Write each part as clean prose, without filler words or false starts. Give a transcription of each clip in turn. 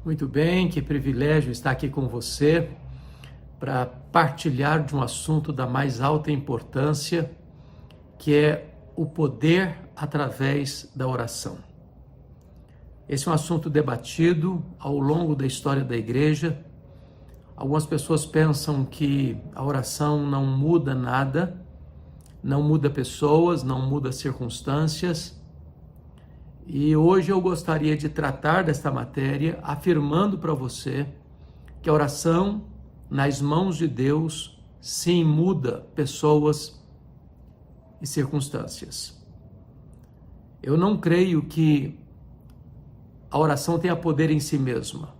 Muito bem, que privilégio estar aqui com você para partilhar de um assunto da mais alta importância, que é o poder através da oração. Esse é um assunto debatido ao longo da história da igreja. Algumas pessoas pensam que a oração não muda nada, não muda pessoas, não muda circunstâncias. E hoje eu gostaria de tratar desta matéria afirmando para você que a oração nas mãos de Deus sim muda pessoas e circunstâncias. Eu não creio que a oração tenha poder em si mesma.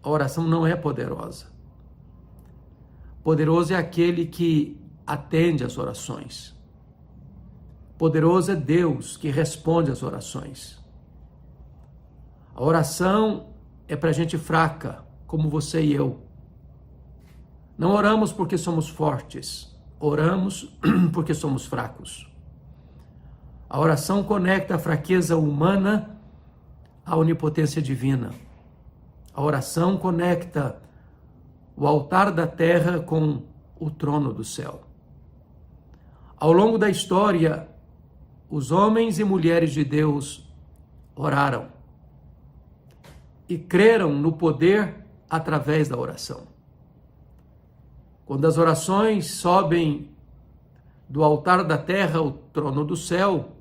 A oração não é poderosa. Poderoso é aquele que atende às orações. Poderoso é Deus que responde às orações. A oração é para gente fraca, como você e eu. Não oramos porque somos fortes, oramos porque somos fracos. A oração conecta a fraqueza humana à onipotência divina. A oração conecta o altar da terra com o trono do céu. Ao longo da história, os homens e mulheres de Deus oraram e creram no poder através da oração. Quando as orações sobem do altar da terra ao trono do céu,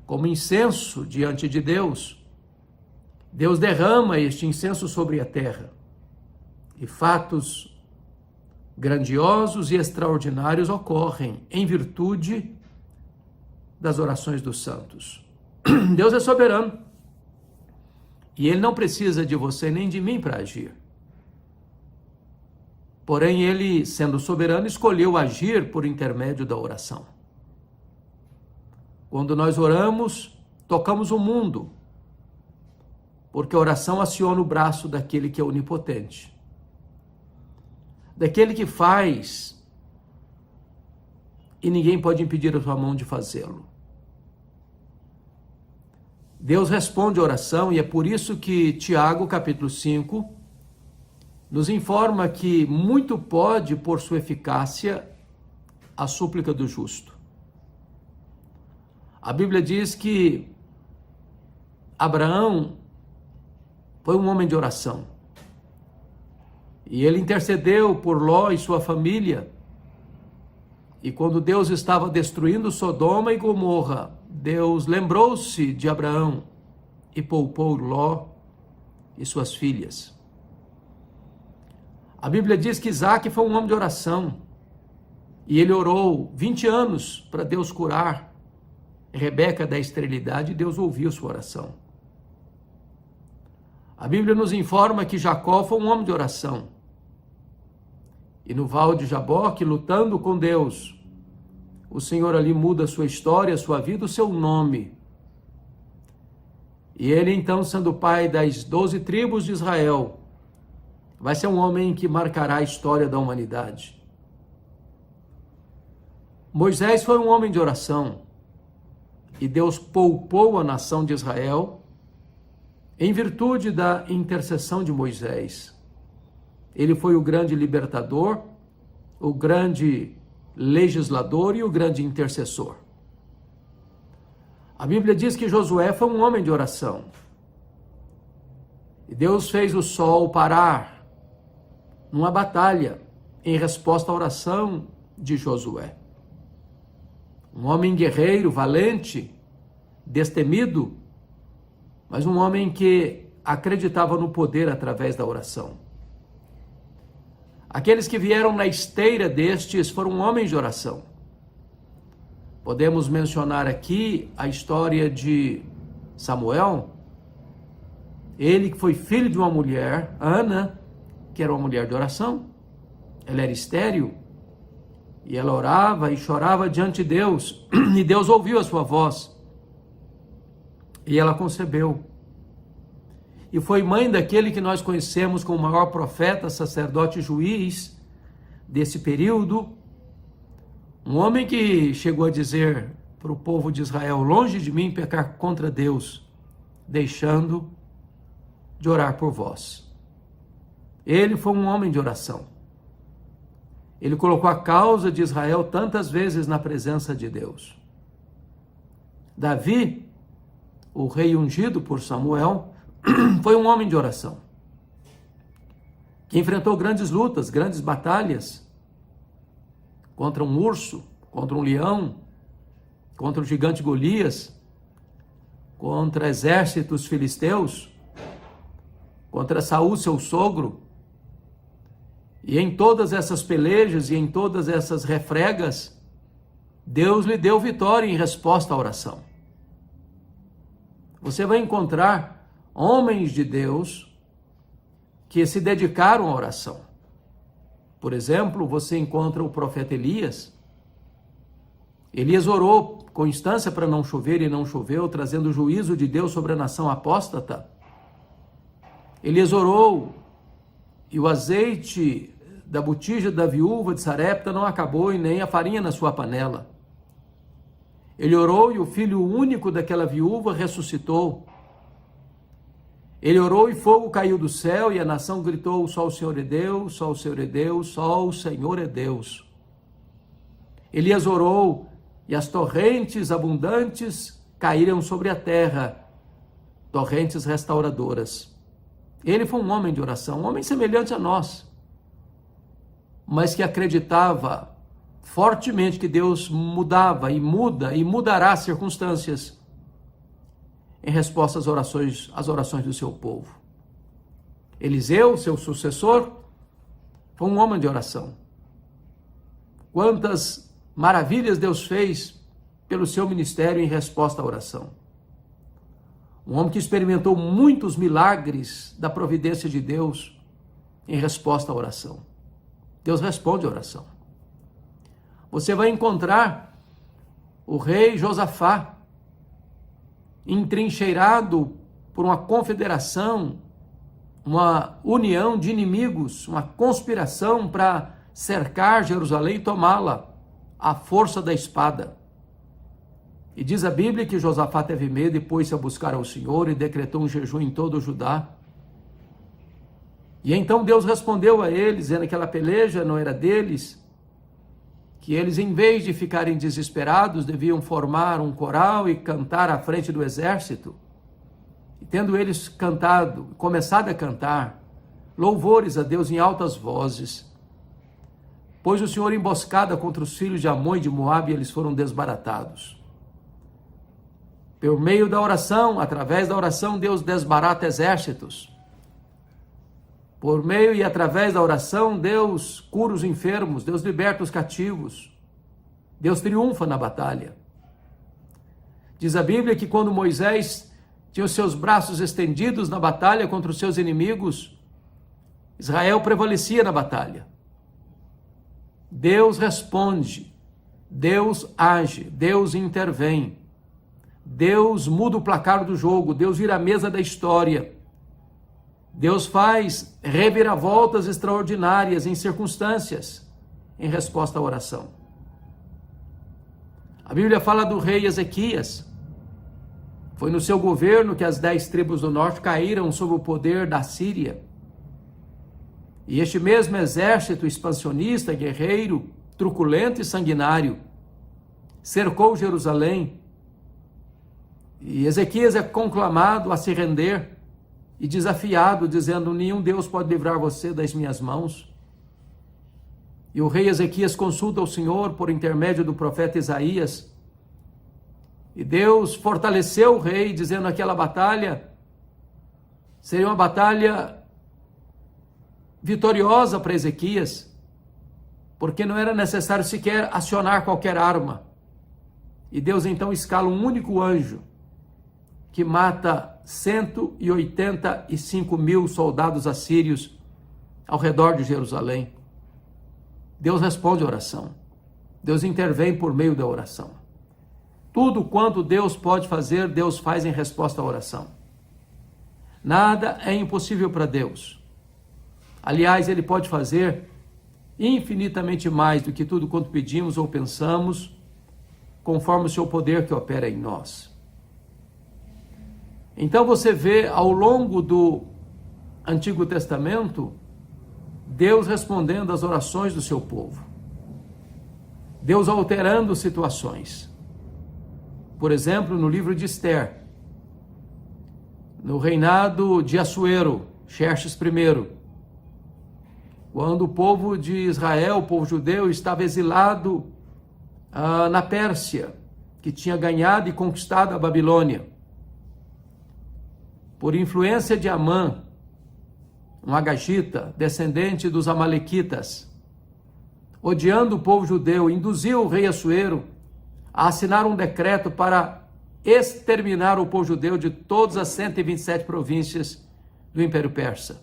como incenso diante de Deus, Deus derrama este incenso sobre a terra e fatos grandiosos e extraordinários ocorrem em virtude das orações dos santos. Deus é soberano e Ele não precisa de você nem de mim para agir. Porém, Ele, sendo soberano, escolheu agir por intermédio da oração. Quando nós oramos, tocamos o mundo, porque a oração aciona o braço daquele que é onipotente, daquele que faz e ninguém pode impedir a sua mão de fazê-lo. Deus responde a oração e é por isso que Tiago, capítulo 5, nos informa que muito pode, por sua eficácia, a súplica do justo. A Bíblia diz que Abraão foi um homem de oração e ele intercedeu por Ló e sua família. E quando Deus estava destruindo Sodoma e Gomorra, Deus lembrou-se de Abraão e poupou Ló e suas filhas. A Bíblia diz que Isaac foi um homem de oração e ele orou 20 anos para Deus curar Rebeca da esterilidade e Deus ouviu sua oração. A Bíblia nos informa que Jacó foi um homem de oração. E no Val de Jaboque, lutando com Deus, o Senhor ali muda a sua história, a sua vida, o seu nome. E ele então, sendo pai das 12 tribos de Israel, vai ser um homem que marcará a história da humanidade. Moisés foi um homem de oração. E Deus poupou a nação de Israel em virtude da intercessão de Moisés. Ele foi o grande libertador, o grande legislador e o grande intercessor. A Bíblia diz que Josué foi um homem de oração. E Deus fez o sol parar numa batalha em resposta à oração de Josué. Um homem guerreiro, valente, destemido, mas um homem que acreditava no poder através da oração. Aqueles que vieram na esteira destes foram homens de oração. Podemos mencionar aqui a história de Samuel, ele que foi filho de uma mulher, Ana, que era uma mulher de oração. Ela era estéril e ela orava e chorava diante de Deus, e Deus ouviu a sua voz e ela concebeu. E foi mãe daquele que nós conhecemos como o maior profeta, sacerdote e juiz desse período, um homem que chegou a dizer para o povo de Israel: longe de mim pecar contra Deus, deixando de orar por vós. Ele foi um homem de oração. Ele colocou a causa de Israel tantas vezes na presença de Deus. Davi, o rei ungido por Samuel, foi um homem de oração, que enfrentou grandes lutas, grandes batalhas, contra um urso, contra um leão, contra o gigante Golias, contra exércitos filisteus, contra Saul, seu sogro. E em todas essas pelejas e em todas essas refregas, Deus lhe deu vitória em resposta à oração. Você vai encontrar homens de Deus que se dedicaram à oração. Por exemplo, você encontra o profeta Elias. Elias orou com instância para não chover e não choveu, trazendo o juízo de Deus sobre a nação apóstata. Elias orou e o azeite da botija da viúva de Sarepta não acabou e nem a farinha na sua panela. Ele orou e o filho único daquela viúva ressuscitou. Ele orou e fogo caiu do céu e a nação gritou: só o Senhor é Deus, só o Senhor é Deus, só o Senhor é Deus. Elias orou e as torrentes abundantes caíram sobre a terra, torrentes restauradoras. Ele foi um homem de oração, um homem semelhante a nós, mas que acreditava fortemente que Deus mudava e muda e mudará as circunstâncias em resposta às orações do seu povo. Eliseu, seu sucessor, foi um homem de oração. Quantas maravilhas Deus fez pelo seu ministério em resposta à oração. Um homem que experimentou muitos milagres da providência de Deus em resposta à oração. Deus responde à oração. Você vai encontrar o rei Josafá, entrincheirado por uma confederação, uma união de inimigos, uma conspiração para cercar Jerusalém e tomá-la à força da espada. E diz a Bíblia que Josafá teve medo e pôs-se a buscar ao Senhor e decretou um jejum em todo o Judá. E então Deus respondeu a eles, dizendo que aquela peleja não era deles, que eles, em vez de ficarem desesperados, deviam formar um coral e cantar à frente do exército. E tendo eles começado a cantar louvores a Deus em altas vozes, pôs o Senhor emboscada contra os filhos de Amon e de Moabe, e eles foram desbaratados. Por meio da oração, através da oração, Deus desbarata exércitos. Por meio e através da oração, Deus cura os enfermos, Deus liberta os cativos, Deus triunfa na batalha. Diz a Bíblia que quando Moisés tinha os seus braços estendidos na batalha contra os seus inimigos, Israel prevalecia na batalha. Deus responde, Deus age, Deus intervém, Deus muda o placar do jogo, Deus vira a mesa da história. Deus faz reviravoltas extraordinárias em circunstâncias em resposta à oração. A Bíblia fala do rei Ezequias. Foi no seu governo que as 10 tribos do norte caíram sob o poder da Síria. E este mesmo exército expansionista, guerreiro, truculento e sanguinário, cercou Jerusalém. E Ezequias é conclamado a se render e desafiado, dizendo: nenhum Deus pode livrar você das minhas mãos. E o rei Ezequias consulta o Senhor por intermédio do profeta Isaías. E Deus fortaleceu o rei, dizendo que aquela batalha seria uma batalha vitoriosa para Ezequias, porque não era necessário sequer acionar qualquer arma. E Deus então escala um único anjo que mata 185 mil soldados assírios ao redor de Jerusalém. Deus responde a oração. Deus intervém por meio da oração. Tudo quanto Deus pode fazer, Deus faz em resposta à oração. Nada é impossível para Deus. Aliás, Ele pode fazer infinitamente mais do que tudo quanto pedimos ou pensamos, conforme o seu poder que opera em nós. Então você vê ao longo do Antigo Testamento, Deus respondendo às orações do seu povo. Deus alterando situações. Por exemplo, no livro de Esther, no reinado de Assuero, Xerxes I, quando o povo de Israel, o povo judeu, estava exilado na Pérsia, que tinha ganhado e conquistado a Babilônia. Por influência de Amã, um agagita, descendente dos amalequitas, odiando o povo judeu, induziu o rei Assuero a assinar um decreto para exterminar o povo judeu de todas as 127 províncias do Império Persa.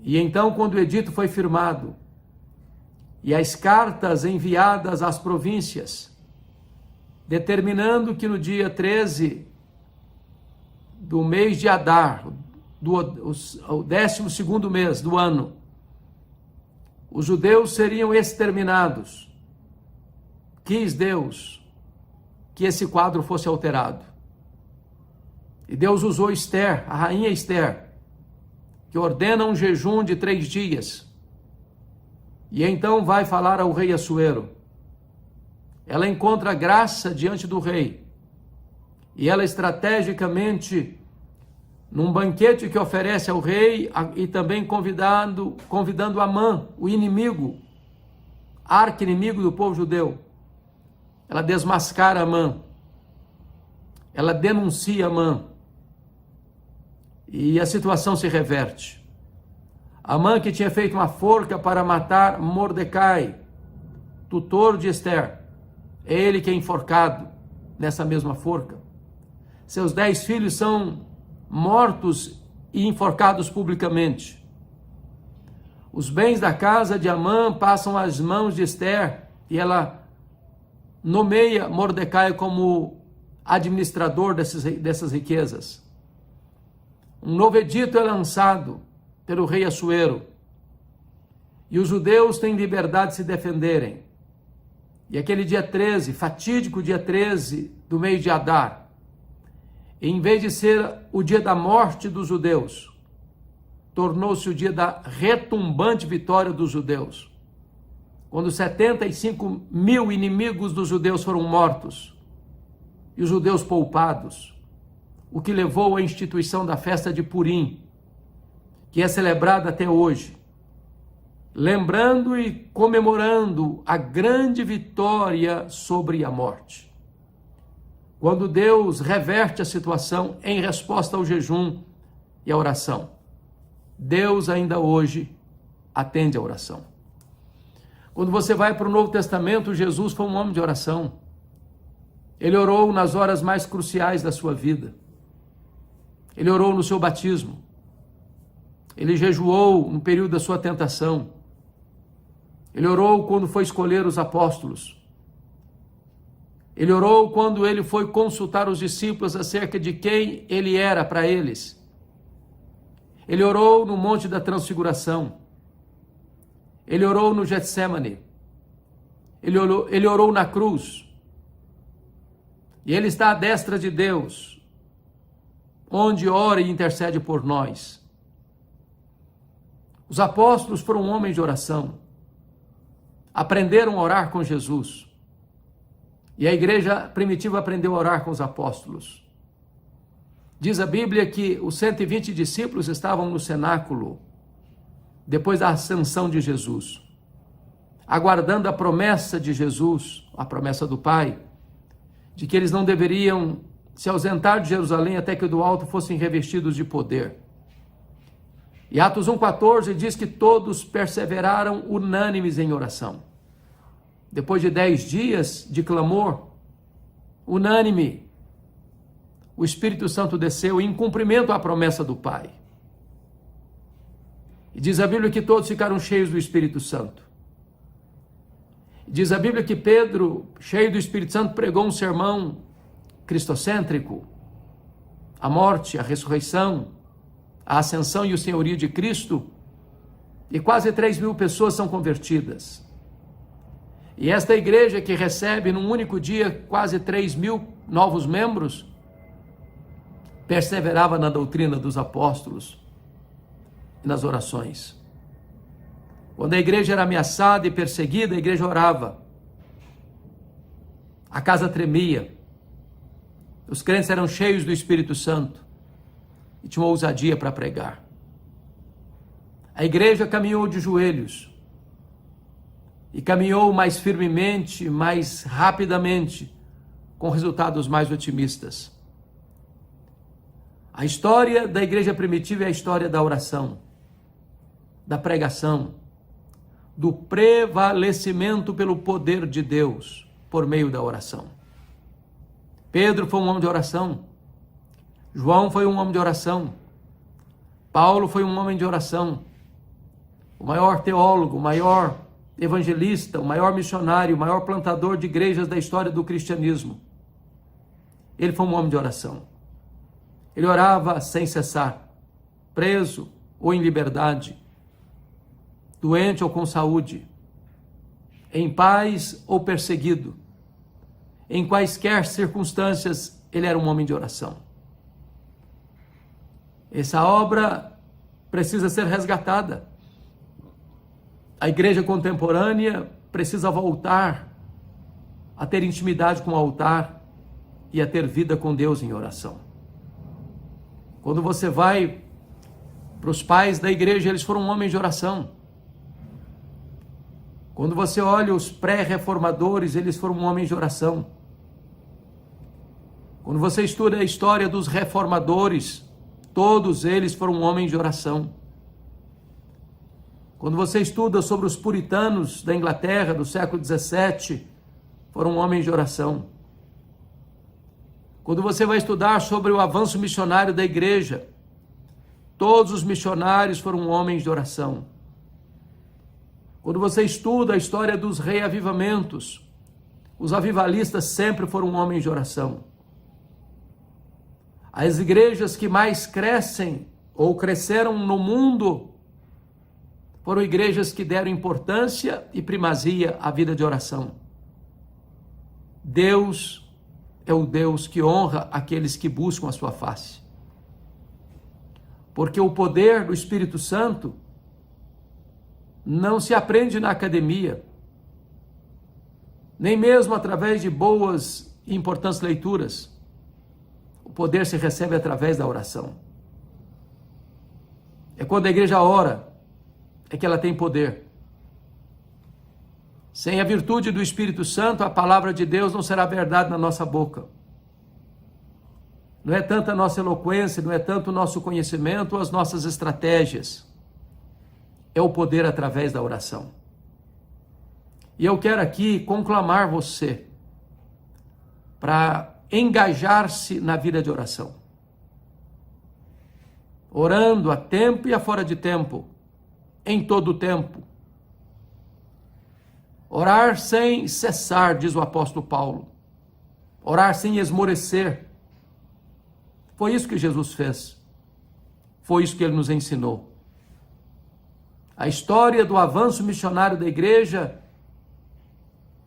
E então, quando o edito foi firmado, e as cartas enviadas às províncias, determinando que no dia 13 do mês de Adar, o 12º mês do ano, os judeus seriam exterminados. Quis Deus que esse quadro fosse alterado. E Deus usou Esther, a rainha Esther, que ordena um jejum de 3 dias. E então vai falar ao rei Assuero. Ela encontra graça diante do rei. E ela estrategicamente, num banquete que oferece ao rei, e também convidando Amã, o inimigo, arqui-inimigo do povo judeu, ela desmascara Amã, ela denuncia Amã, e a situação se reverte. Amã, que tinha feito uma forca para matar Mordecai, tutor de Esther, é ele que é enforcado nessa mesma forca. Seus 10 filhos são mortos e enforcados publicamente. Os bens da casa de Amã passam às mãos de Esther e ela nomeia Mordecai como administrador dessas riquezas. Um novo edito é lançado pelo rei Assuero e os judeus têm liberdade de se defenderem. E aquele dia 13, fatídico dia 13 do mês de Adar, em vez de ser o dia da morte dos judeus, tornou-se o dia da retumbante vitória dos judeus. Quando 75 mil inimigos dos judeus foram mortos e os judeus poupados, o que levou à instituição da festa de Purim, que é celebrada até hoje, lembrando e comemorando a grande vitória sobre a morte. Quando Deus reverte a situação em resposta ao jejum e à oração, Deus ainda hoje atende a oração. Quando você vai para o Novo Testamento, Jesus foi um homem de oração. Ele orou nas horas mais cruciais da sua vida. Ele orou no seu batismo. Ele jejuou no período da sua tentação. Ele orou quando foi escolher os apóstolos. Ele orou quando ele foi consultar os discípulos acerca de quem ele era para eles. Ele orou no Monte da Transfiguração. Ele orou no Getsemane. Ele orou na cruz. E ele está à destra de Deus, onde ora e intercede por nós. Os apóstolos foram homens de oração. Aprenderam a orar com Jesus. E a igreja primitiva aprendeu a orar com os apóstolos. Diz a Bíblia que os 120 discípulos estavam no cenáculo, depois da ascensão de Jesus, aguardando a promessa de Jesus, a promessa do Pai, de que eles não deveriam se ausentar de Jerusalém até que do alto fossem revestidos de poder. E Atos 1,14 diz que todos perseveraram unânimes em oração. Depois de 10 dias de clamor, unânime, o Espírito Santo desceu em cumprimento à promessa do Pai. E diz a Bíblia que todos ficaram cheios do Espírito Santo. Diz a Bíblia que Pedro, cheio do Espírito Santo, pregou um sermão cristocêntrico, a morte, a ressurreição, a ascensão e o senhorio de Cristo, e quase 3.000 pessoas são convertidas. E esta igreja que recebe num único dia quase 3.000 novos membros, perseverava na doutrina dos apóstolos e nas orações. Quando a igreja era ameaçada e perseguida, a igreja orava. A casa tremia. Os crentes eram cheios do Espírito Santo e tinham ousadia para pregar. A igreja caminhou de joelhos e caminhou mais firmemente, mais rapidamente, com resultados mais otimistas. A história da igreja primitiva é a história da oração, da pregação, do prevalecimento pelo poder de Deus por meio da oração. Pedro foi um homem de oração. João foi um homem de oração. Paulo foi um homem de oração. O maior teólogo, o maior evangelista, o maior missionário, o maior plantador de igrejas da história do cristianismo. Ele foi um homem de oração. Ele orava sem cessar, preso ou em liberdade, doente ou com saúde, em paz ou perseguido, em quaisquer circunstâncias, ele era um homem de oração. Essa obra precisa ser resgatada. A igreja contemporânea precisa voltar a ter intimidade com o altar e a ter vida com Deus em oração. Quando você vai para os pais da igreja, eles foram homens de oração. Quando você olha os pré-reformadores, eles foram homens de oração. Quando você estuda a história dos reformadores, todos eles foram homens de oração. Quando você estuda sobre os puritanos da Inglaterra do século XVII, foram homens de oração. Quando você vai estudar sobre o avanço missionário da igreja, todos os missionários foram homens de oração. Quando você estuda a história dos reavivamentos, os avivalistas sempre foram homens de oração. As igrejas que mais crescem ou cresceram no mundo foram igrejas que deram importância e primazia à vida de oração. Deus é o Deus que honra aqueles que buscam a sua face. Porque o poder do Espírito Santo não se aprende na academia, nem mesmo através de boas e importantes leituras. O poder se recebe através da oração. É quando a igreja ora, é que ela tem poder. Sem a virtude do Espírito Santo, a palavra de Deus não será verdade na nossa boca. Não é tanto a nossa eloquência, não é tanto o nosso conhecimento ou as nossas estratégias. É o poder através da oração. E eu quero aqui conclamar você para engajar-se na vida de oração. Orando a tempo e a fora de tempo, em todo o tempo. Orar sem cessar, diz o apóstolo Paulo. Orar sem esmorecer. Foi isso que Jesus fez. Foi isso que ele nos ensinou. A história do avanço missionário da igreja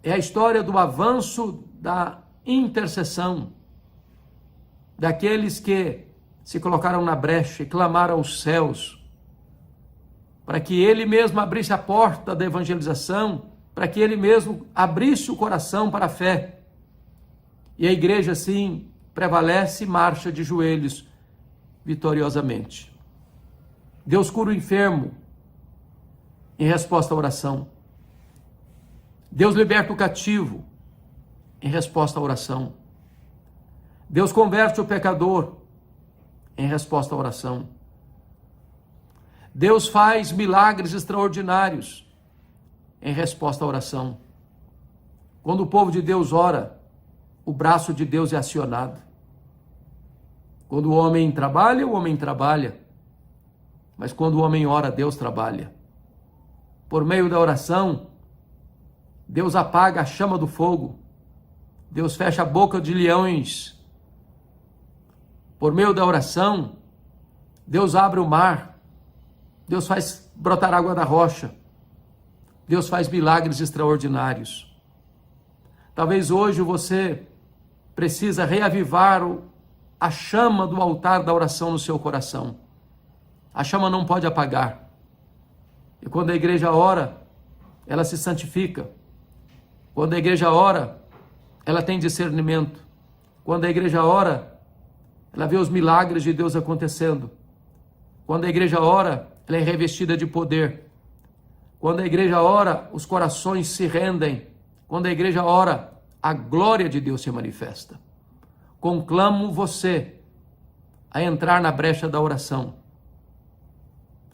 é a história do avanço da intercessão, daqueles que se colocaram na brecha e clamaram aos céus, para que ele mesmo abrisse a porta da evangelização, para que ele mesmo abrisse o coração para a fé. E a igreja, assim, prevalece e marcha de joelhos vitoriosamente. Deus cura o enfermo em resposta à oração. Deus liberta o cativo em resposta à oração. Deus converte o pecador em resposta à oração. Deus faz milagres extraordinários em resposta à oração. Quando o povo de Deus ora, o braço de Deus é acionado. Quando o homem trabalha, o homem trabalha. Mas quando o homem ora, Deus trabalha. Por meio da oração, Deus apaga a chama do fogo. Deus fecha a boca de leões. Por meio da oração, Deus abre o mar. Deus faz brotar água da rocha. Deus faz milagres extraordinários. Talvez hoje você precisa reavivar a chama do altar da oração no seu coração. A chama não pode apagar. E quando a igreja ora, ela se santifica. Quando a igreja ora, ela tem discernimento. Quando a igreja ora, ela vê os milagres de Deus acontecendo. Quando a igreja ora, ela é revestida de poder. Quando a igreja ora, os corações se rendem. Quando a igreja ora, a glória de Deus se manifesta. Conclamo você a entrar na brecha da oração,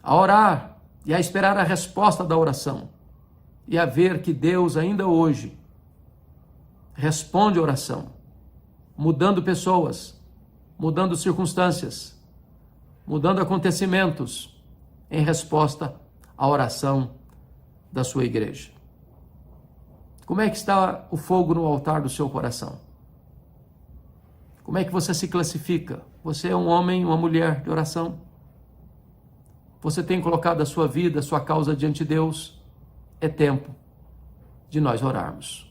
a orar e a esperar a resposta da oração, e a ver que Deus ainda hoje responde a oração, mudando pessoas, mudando circunstâncias, mudando acontecimentos, em resposta à oração da sua igreja. Como é que está o fogo no altar do seu coração? Como é que você se classifica? Você é um homem, uma mulher de oração? Você tem colocado a sua vida, a sua causa diante de Deus? É tempo de nós orarmos.